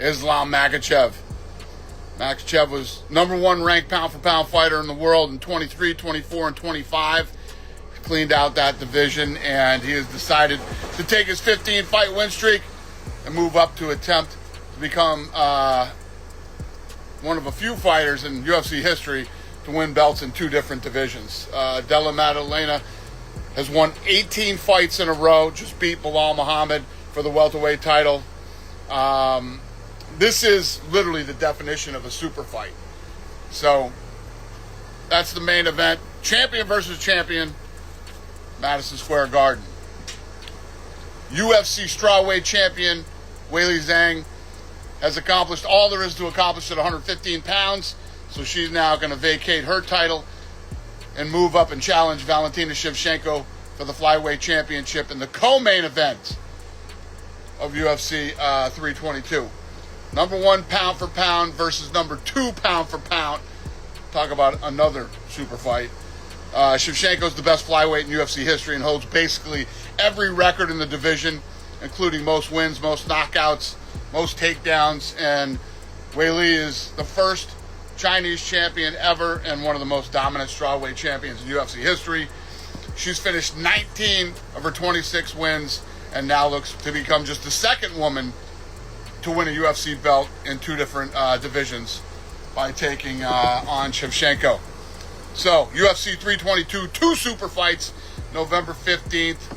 Islam Makhachev. Makhachev was number one ranked pound-for-pound fighter in the world in 23, 24, and 25. He cleaned out that division, and he has decided to take his 15-fight win streak and move up to attempt to become one of a few fighters in UFC history to win belts in two different divisions. Della Maddalena has won 18 fights in a row, just beat Belal Muhammad for the welterweight title. This is literally the definition of a super fight. So that's the main event. Champion versus champion, Madison Square Garden. UFC strawweight champion Weili Zhang has accomplished all there is to accomplish at 115 pounds. So she's now going to vacate her title and move up and challenge Valentina Shevchenko for the flyweight championship in the co-main event of UFC 322. Number one pound for pound versus number two pound for pound. Talk about another super fight. Shevchenko's the best flyweight in UFC history and holds basically every record in the division, including most wins, most knockouts, most takedowns. And Weili is the first Chinese champion ever and one of the most dominant strawweight champions in UFC history. She's finished 19 of her 26 wins and now looks to become just the second woman to win a UFC belt in two different divisions by taking on Shevchenko. So, UFC 322, two super fights, November 15th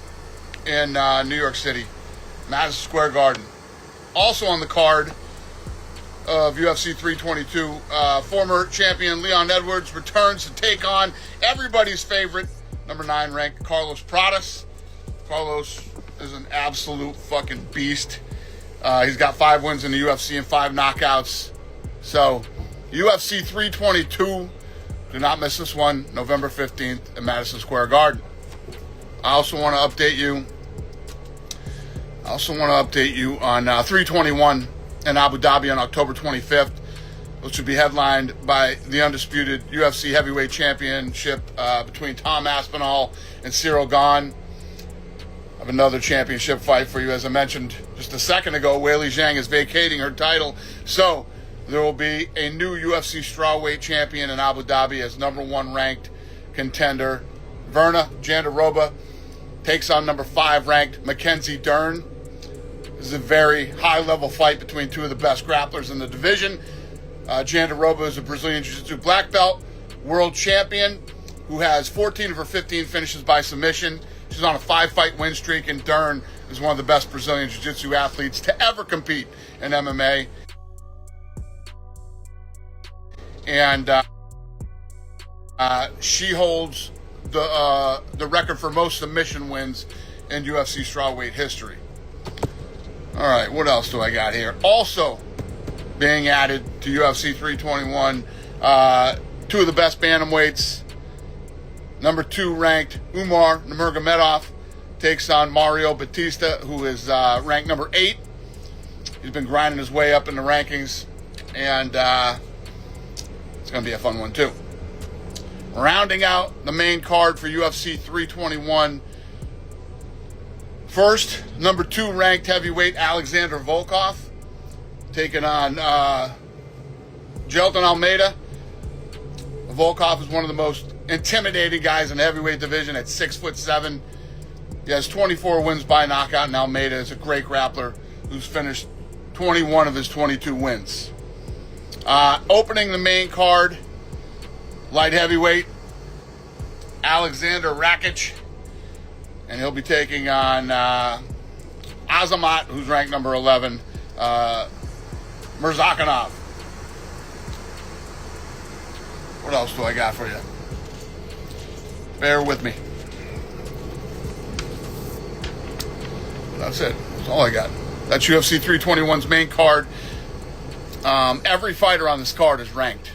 in New York City, Madison Square Garden. Also on the card of UFC 322, former champion Leon Edwards returns to take on everybody's favorite, number 9 ranked Carlos Prates. Carlos is an absolute fucking beast. He's got 5 wins in the UFC and 5 knockouts. So, UFC 322, do not miss this one, November 15th at Madison Square Garden. I also want to update you on 321 in Abu Dhabi on October 25th, which will be headlined by the undisputed UFC heavyweight championship between Tom Aspinall and Cyril Gane. I have another championship fight for you. As I mentioned just a second ago, Weili Zhang is vacating her title. So there will be a new UFC strawweight champion in Abu Dhabi as number 1 ranked contender. Verna Jandiroba takes on number 5 ranked Mackenzie Dern. This is a very high-level fight between two of the best grapplers in the division. Jandiroba is a Brazilian Jiu-Jitsu black belt, world champion, who has 14 of her 15 finishes by submission. She's on a 5-fight win streak, and Dern is one of the best Brazilian Jiu-Jitsu athletes to ever compete in MMA. And she holds the record for most submission wins in UFC strawweight history. All right, what else do I got here? Also being added to UFC 321, two of the best bantamweights. Number 2 ranked Umar Nurmagomedov takes on Mario Batista, who is ranked number 8. He's been grinding his way up in the rankings, and it's going to be a fun one too. Rounding out the main card for UFC 321, first, number 2 ranked heavyweight Alexander Volkov taking on Jelton Almeida. Volkov is one of the most intimidating guys in the heavyweight division at 6'7". He has 24 wins by knockout, and Almeida is a great grappler who's finished 21 of his 22 wins. Opening the main card, light heavyweight Alexander Rakic, and he'll be taking on Azamat, who's ranked number 11, Murzakanov. What else do I got for you? Bear with me. That's it. That's all I got. That's UFC 321's main card. Every fighter on this card is ranked.